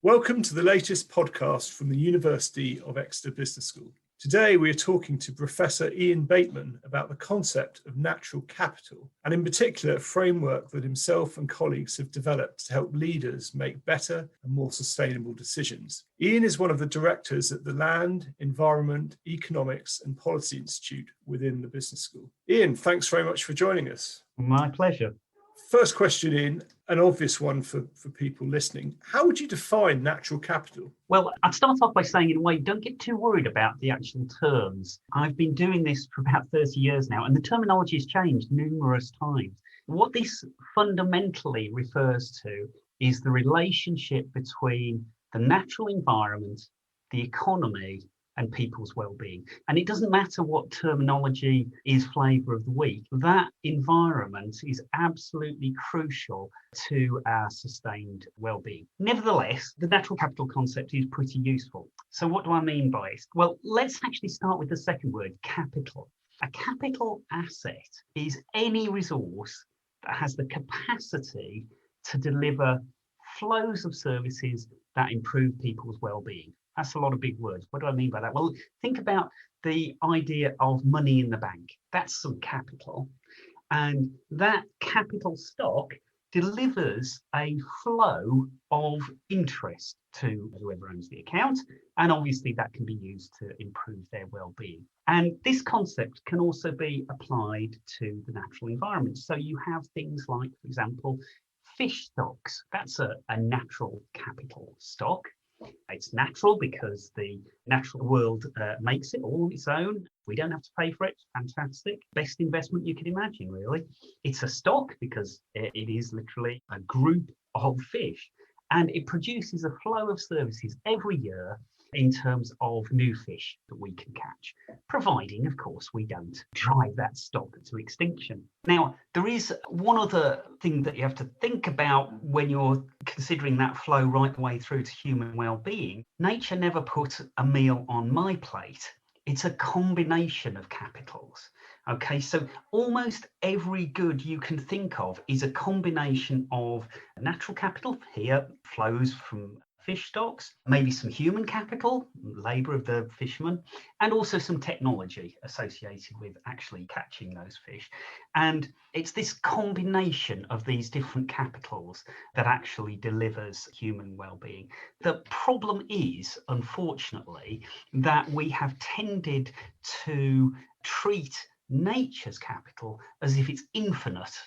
Welcome to the latest podcast from the University of Exeter Business School. Today we are talking to Professor Ian Bateman about the concept of natural capital, and in particular a framework that himself and colleagues have developed to help leaders make better and more sustainable decisions. Ian is one of the directors at the Land, Environment, Economics and Policy Institute within the Business School. Ian, thanks very much for joining us. My pleasure. First question, Ian, an obvious one for people listening. How would you define natural capital? Well, I'd start off by saying, in a way, don't get too worried about the actual terms. I've been doing this for about 30 years now, and the terminology has changed numerous times. What this fundamentally refers to is the relationship between the natural environment, the economy, and people's well-being. And it doesn't matter what terminology is flavour of the week, that environment is absolutely crucial to our sustained well-being. Nevertheless, the natural capital concept is pretty useful. So what do I mean by it? Well, let's actually start with the second word, capital. A capital asset is any resource that has the capacity to deliver flows of services that improve people's well-being. That's a lot of big words. What do I mean by that? Well, think about the idea of money in the bank. That's some capital. And that capital stock delivers a flow of interest to whoever owns the account. And obviously that can be used to improve their well-being. And this concept can also be applied to the natural environment. So you have things like, for example, fish stocks. That's a natural capital stock. It's natural because the natural world makes it all on its own. We don't have to pay for it. Fantastic. Best investment you can imagine, really. It's a stock because it is literally a group of fish. And it produces a flow of services every year in terms of new fish that we can catch, providing, of course, we don't drive that stock to extinction. Now, there is one other thing that you have to think about when you're considering that flow right the way through to human well-being. Nature never put a meal on my plate. It's a combination of capitals. Okay, so almost every good you can think of is a combination of natural capital, here flows from fish stocks, maybe some human capital, labour of the fishermen, and also some technology associated with actually catching those fish. And it's this combination of these different capitals that actually delivers human well-being. The problem is, unfortunately, that we have tended to treat nature's capital as if it's infinite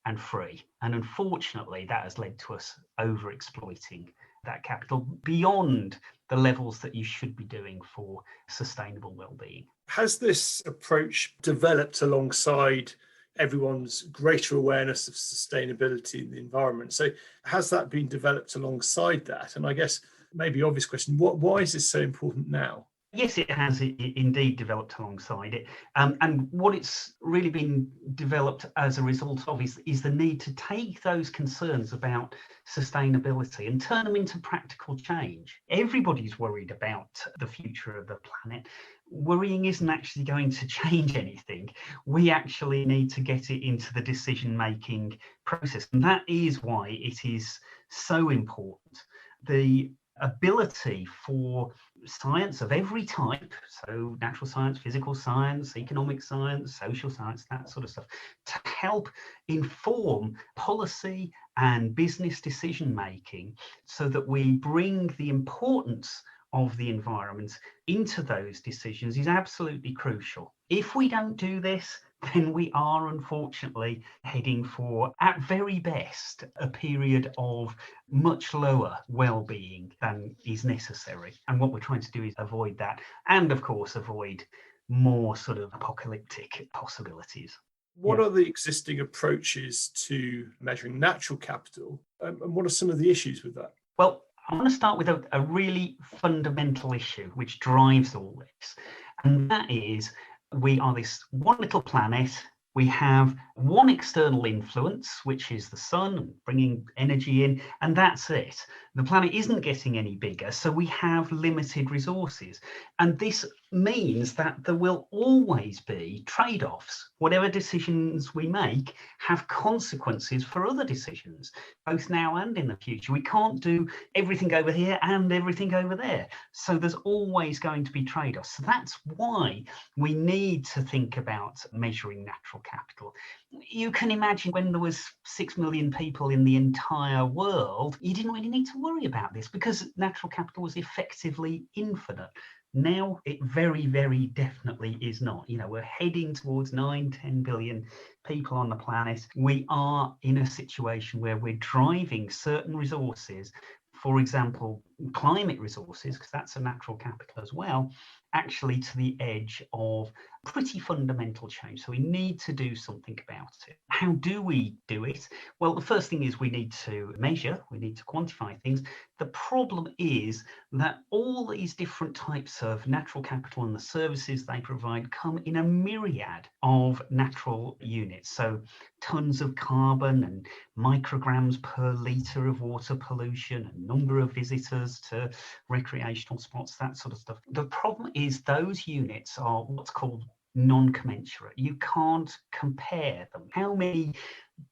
and free. And unfortunately, that has led to us over-exploiting that capital beyond the levels that you should be doing for sustainable well-being. Has this approach developed alongside everyone's greater awareness of sustainability in the environment? So has that been developed alongside that? And I guess maybe obvious question, why is this so important now? Yes, it has indeed developed alongside it. And what it's really been developed as a result of is the need to take those concerns about sustainability and turn them into practical change. Everybody's worried about the future of the planet. Worrying isn't actually going to change anything. We actually need to get it into the decision-making process. And that is why it is so important. The ability for science of every type, so natural science, physical science, economic science, social science, that sort of stuff, to help inform policy and business decision making so that we bring the importance of the environment into those decisions is absolutely crucial. If we don't do this, then we are unfortunately heading for, at very best, a period of much lower well-being than is necessary. And what we're trying to do is avoid that, and of course avoid more sort of apocalyptic possibilities. What are the existing approaches to measuring natural capital, and what are some of the issues with that? Well, I want to start with a really fundamental issue which drives all this, and that is we are this one little planet. We have one external influence, which is the sun, bringing energy in, and that's it. The planet isn't getting any bigger, so we have limited resources. And this means that there will always be trade-offs. Whatever decisions we make have consequences for other decisions, both now and in the future. We can't do everything over here and everything over there. So there's always going to be trade-offs. So that's why we need to think about measuring natural capital. You can imagine when there was 6 million people in the entire world, you didn't really need to worry about this because natural capital was effectively infinite. Now it very, very definitely is not. We're heading towards 9-10 billion people on the planet. We are in a situation where we're driving certain resources, for example, climate resources, because that's a natural capital as well, actually to the edge of pretty fundamental change. So we need to do something about it. How do we do it? Well, the first thing is we need to measure, we need to quantify things. The problem is that all these different types of natural capital and the services they provide come in a myriad of natural units. So tons of carbon and micrograms per litre of water pollution, and number of visitors to recreational spots, that sort of stuff. The problem is those units are what's called non-commensurate. You can't compare them. How many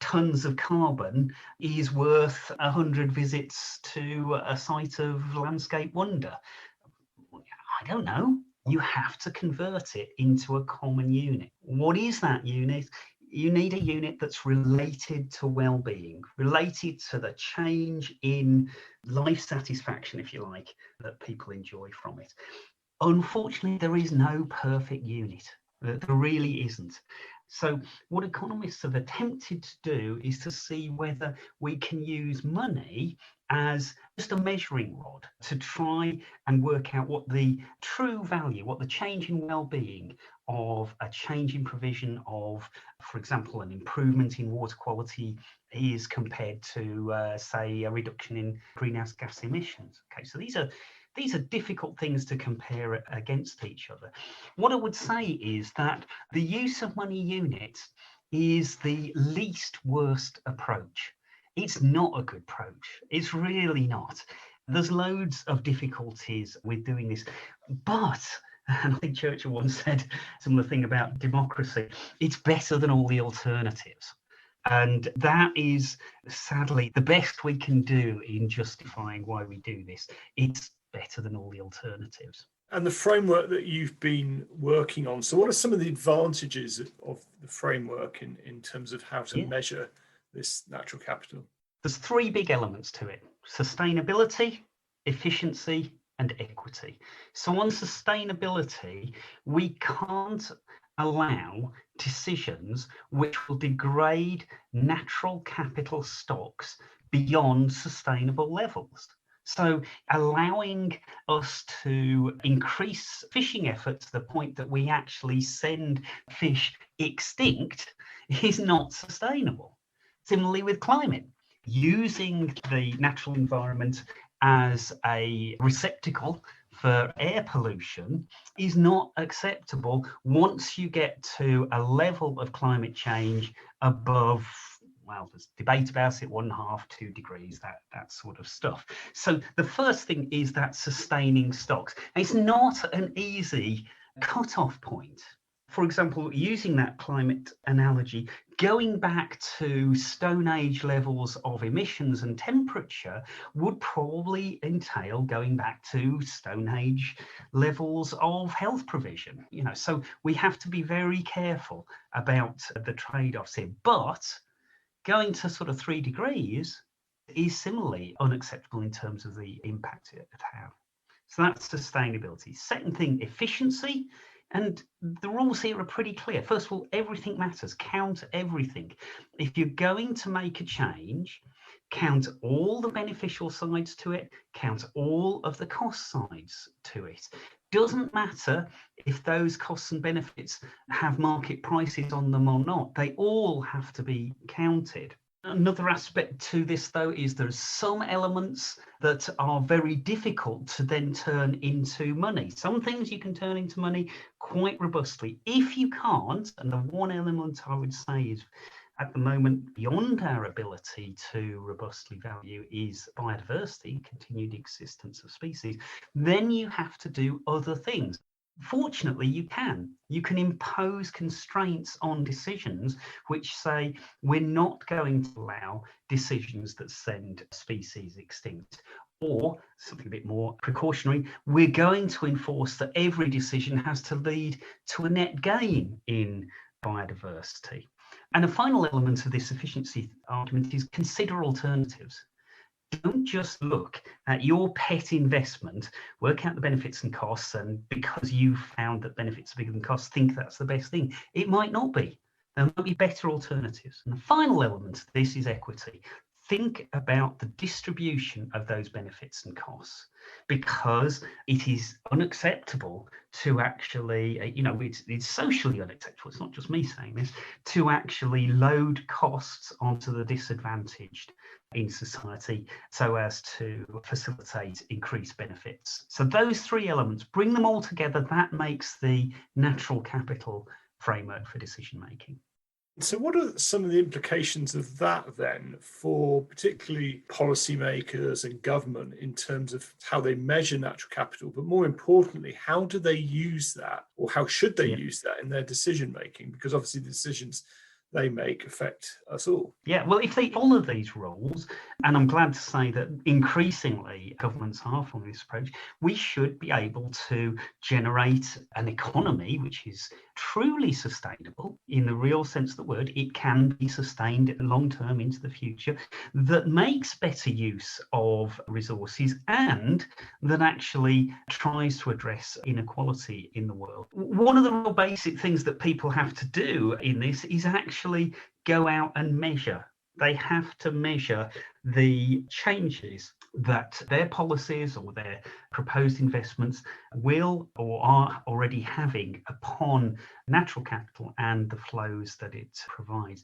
tons of carbon is worth 100 visits to a site of landscape wonder? I don't know. You have to convert it into a common unit. What is that unit? You need a unit that's related to well-being, related to the change in life satisfaction, if you like, that people enjoy from it. Unfortunately, there is no perfect unit. There really isn't. So what economists have attempted to do is to see whether we can use money as just a measuring rod to try and work out what the true value, what the change in well-being of a change in provision of, for example, an improvement in water quality is compared to, say, a reduction in greenhouse gas emissions. Okay, so these are difficult things to compare against each other. What I would say is that the use of money units is the least worst approach. It's not a good approach. It's really not. There's loads of difficulties with doing this, but, and I think Churchill once said a similar thing about democracy, it's better than all the alternatives. And that is sadly the best we can do in justifying why we do this. It's better than all the alternatives. And the framework that you've been working on, so what are some of the advantages of the framework in terms of how to measure this natural capital? There's 3 big elements to it: sustainability, efficiency, and equity. So on sustainability, we can't allow decisions which will degrade natural capital stocks beyond sustainable levels. So allowing us to increase fishing effort to the point that we actually send fish extinct is not sustainable. Similarly with climate, using the natural environment as a receptacle for air pollution is not acceptable once you get to a level of climate change above, well, there's debate about it, 1.5, 2 degrees, that sort of stuff. So the first thing is that sustaining stocks. It's not an easy cut-off point. For example, using that climate analogy, going back to Stone Age levels of emissions and temperature would probably entail going back to Stone Age levels of health provision. So we have to be very careful about the trade-offs here. But going to sort of 3 degrees is similarly unacceptable in terms of the impact it would have. So that's sustainability. Second thing, efficiency. And the rules here are pretty clear. First of all, everything matters. Count everything. If you're going to make a change, count all the beneficial sides to it, count all of the cost sides to it. Doesn't matter if those costs and benefits have market prices on them or not. They all have to be counted. Another aspect to this, though, is there's some elements that are very difficult to then turn into money. Some things you can turn into money quite robustly. If you can't, and the one element I would say is at the moment beyond our ability to robustly value is biodiversity, continued existence of species, then you have to do other things. Fortunately, you can. You can impose constraints on decisions which say we're not going to allow decisions that send species extinct. Or something a bit more precautionary, we're going to enforce that every decision has to lead to a net gain in biodiversity. And a final element of this efficiency argument is consider alternatives. Don't just look at your pet investment, work out the benefits and costs, and because you found that benefits are bigger than costs, think that's the best thing. It might not be. There might be better alternatives. And the final element of this is equity. Think about the distribution of those benefits and costs, because it is unacceptable to actually, it's socially unacceptable. It's not just me saying this, to actually load costs onto the disadvantaged in society so as to facilitate increased benefits. So those three elements, bring them all together, that makes the natural capital framework for decision making. So what are some of the implications of that then for particularly policymakers and government in terms of how they measure natural capital, but more importantly, how do they use that, or how should they use that in their decision making? Because obviously the decisions they make affect us all. Yeah, well, if they follow these rules, and I'm glad to say that increasingly governments are following this approach, we should be able to generate an economy which is truly sustainable in the real sense of the word. It can be sustained long term into the future, that makes better use of resources and that actually tries to address inequality in the world. One of the real basic things that people have to do in this is actually go out and measure. They have to measure the changes that their policies or their proposed investments will or are already having upon natural capital and the flows that it provides.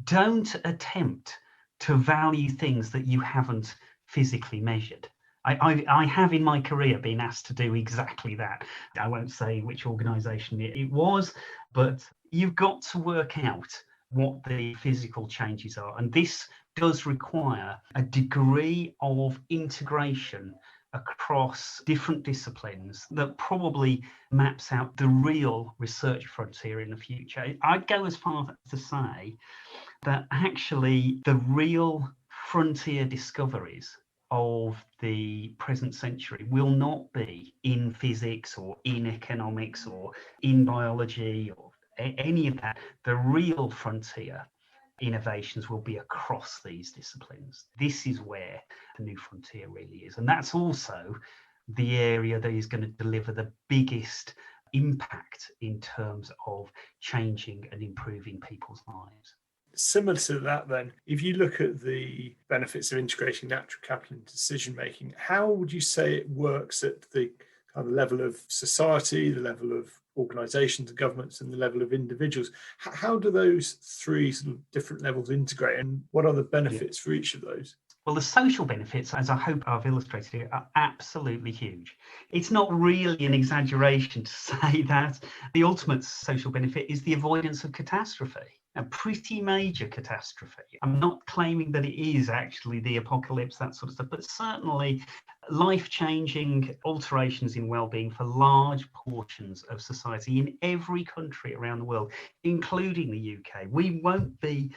Don't attempt to value things that you haven't physically measured. I have in my career been asked to do exactly that. I won't say which organisation it was, but you've got to work out what the physical changes are. And this does require a degree of integration across different disciplines that probably maps out the real research frontier in the future. I'd go as far as to say that actually the real frontier discoveries of the present century will not be in physics or in economics or in biology or any of that. The real frontier innovations will be across these disciplines. This is where the new frontier really is. And that's also the area that is going to deliver the biggest impact in terms of changing and improving people's lives. Similar to that then, if you look at the benefits of integrating natural capital into decision making, how would you say it works at the kind of level of society, the level of organisations and governments, and the level of individuals? How do those three sort of different levels integrate, and what are the benefits for each of those? Well, the social benefits, as I hope I've illustrated here, are absolutely huge. It's not really an exaggeration to say that the ultimate social benefit is the avoidance of catastrophe. A pretty major catastrophe. I'm not claiming that it is actually the apocalypse, that sort of stuff, but certainly life-changing alterations in well-being for large portions of society in every country around the world, including the UK. We won't be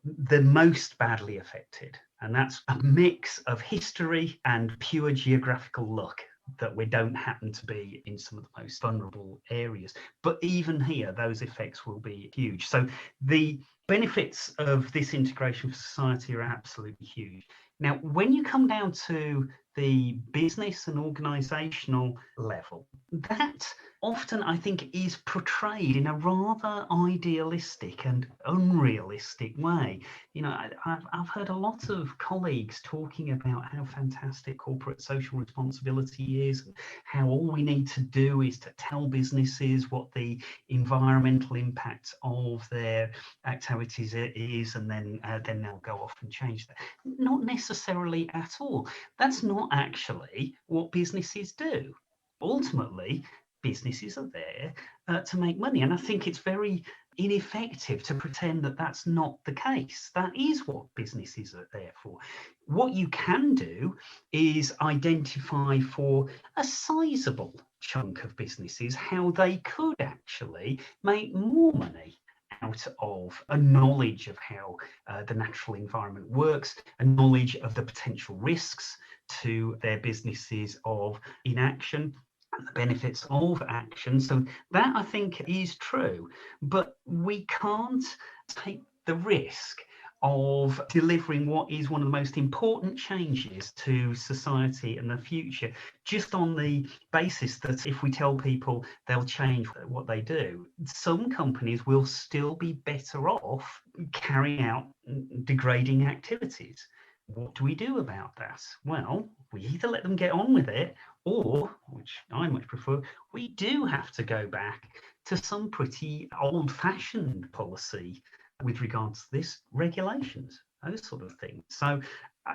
the most badly affected, and that's a mix of history and pure geographical luck that we don't happen to be in some of the most vulnerable areas. But even here, those effects will be huge. So the benefits of this integration for society are absolutely huge. Now, when you come down to the business and organisational level, that often, I think, is portrayed in a rather idealistic and unrealistic way. You know, I've heard a lot of colleagues talking about how fantastic corporate social responsibility is, and how all we need to do is to tell businesses what the environmental impact of their activities is, and then they'll go off and change that. Not necessarily at all. That's not actually what businesses do. Ultimately, businesses are there to make money. And I think it's very ineffective to pretend that that's not the case. That is what businesses are there for. What you can do is identify for a sizable chunk of businesses how they could actually make more money out of a knowledge of how the natural environment works, a knowledge of the potential risks to their businesses of inaction and the benefits of action. So that, I think, is true, but we can't take the risk of delivering what is one of the most important changes to society in the future just on the basis that if we tell people they'll change what they do, some companies will still be better off carrying out degrading activities. What do we do about that? Well, we either let them get on with it, or, which I much prefer, we do have to go back to some pretty old-fashioned policy with regards to this, regulations, those sort of things. So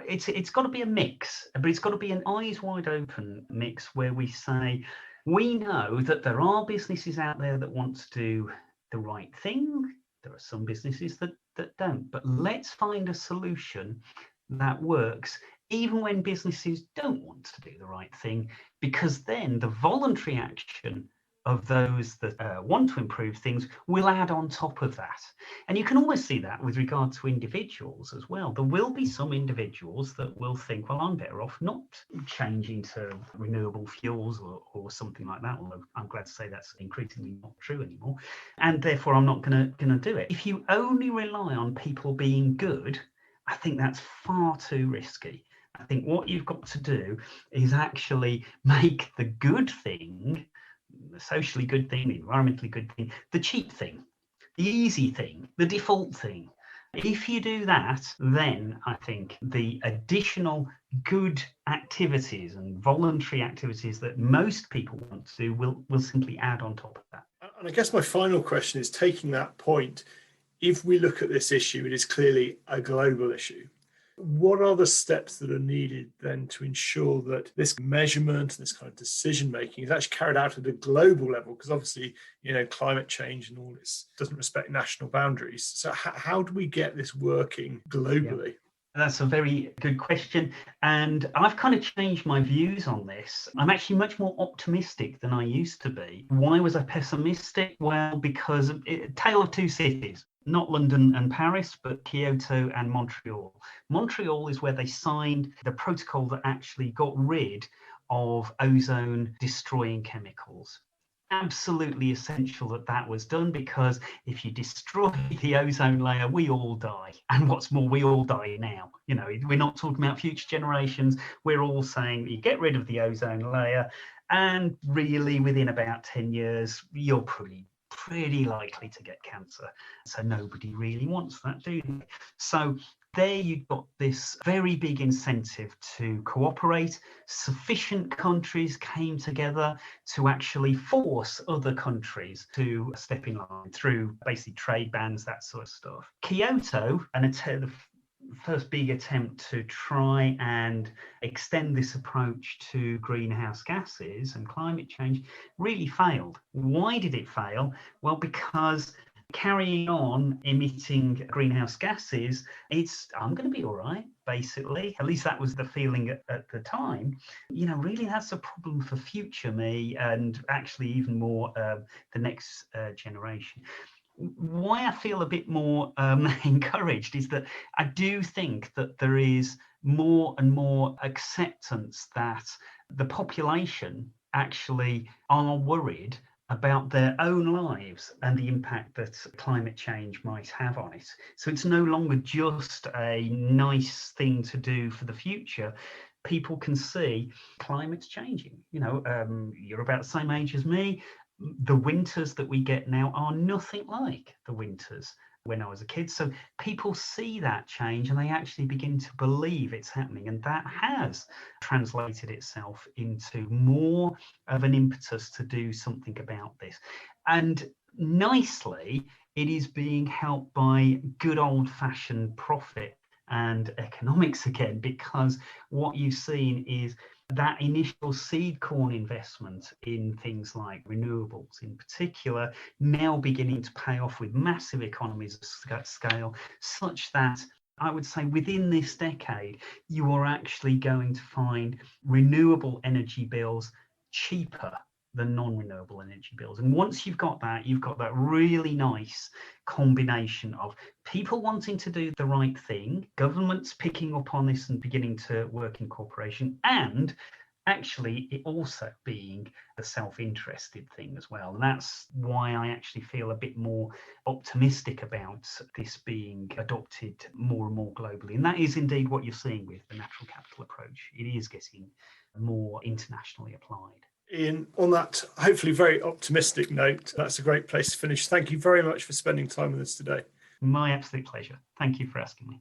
it's got to be a mix, but it's got to be an eyes wide open mix where we say, we know that there are businesses out there that want to do the right thing. There are some businesses that don't, but let's find a solution that works even when businesses don't want to do the right thing, because then the voluntary action of those that want to improve things will add on top of that. And you can always see that with regard to individuals as well. There will be some individuals that will think, well, I'm better off not changing to renewable fuels or something like that, although I'm glad to say that's increasingly not true anymore. And therefore, I'm not going to do it. If you only rely on people being good, I think that's far too risky. I think what you've got to do is actually make the good thing, the socially good thing, the environmentally good thing, the cheap thing, the easy thing, the default thing. If you do that, then I think the additional good activities and voluntary activities that most people want to do will simply add on top of that. And I guess my final question is, taking that point, if we look at this issue, it is clearly a global issue. What are the steps that are needed then to ensure that this measurement, this kind of decision making is actually carried out at a global level? Because obviously, climate change and all this doesn't respect national boundaries. So how do we get this working globally? Yeah. That's a very good question. And I've kind of changed my views on this. I'm actually much more optimistic than I used to be. Why was I pessimistic? Well, because tale of two cities. Not London and Paris, but Kyoto and Montreal. Montreal is where they signed the protocol that actually got rid of ozone destroying chemicals. Absolutely essential that was done, because if you destroy the ozone layer, we all die. And what's more, we all die now. We're not talking about future generations. We're all saying you get rid of the ozone layer, and really within about 10 years, you're pretty likely to get cancer. So nobody really wants that, do they? So there you've got this very big incentive to cooperate. Sufficient countries came together to actually force other countries to step in line through basically trade bans, that sort of stuff. Kyoto, and the first big attempt to try and extend this approach to greenhouse gases and climate change, really failed. Why did it fail? Well, because carrying on emitting greenhouse gases, I'm going to be all right, basically. At least that was the feeling at the time. Really that's a problem for future me, and actually even more the next generation. Why I feel a bit more encouraged is that I do think that there is more and more acceptance that the population actually are worried about their own lives and the impact that climate change might have on it. So it's no longer just a nice thing to do for the future. People can see climate's changing. You're about the same age as me. The winters that we get now are nothing like the winters when I was a kid. So people see that change and they actually begin to believe it's happening. And that has translated itself into more of an impetus to do something about this. And nicely, it is being helped by good old-fashioned profit and economics again, because what you've seen is that initial seed corn investment in things like renewables in particular now beginning to pay off with massive economies of scale, such that I would say within this decade, you are actually going to find renewable energy bills cheaper than non-renewable energy bills. And once you've got that really nice combination of people wanting to do the right thing, governments picking up on this and beginning to work in cooperation, and actually it also being a self-interested thing as well. And that's why I actually feel a bit more optimistic about this being adopted more and more globally. And that is indeed what you're seeing with the natural capital approach. It is getting more internationally applied. Ian, on that hopefully very optimistic note, that's a great place to finish. Thank you very much for spending time with us today. My absolute pleasure. Thank you for asking me.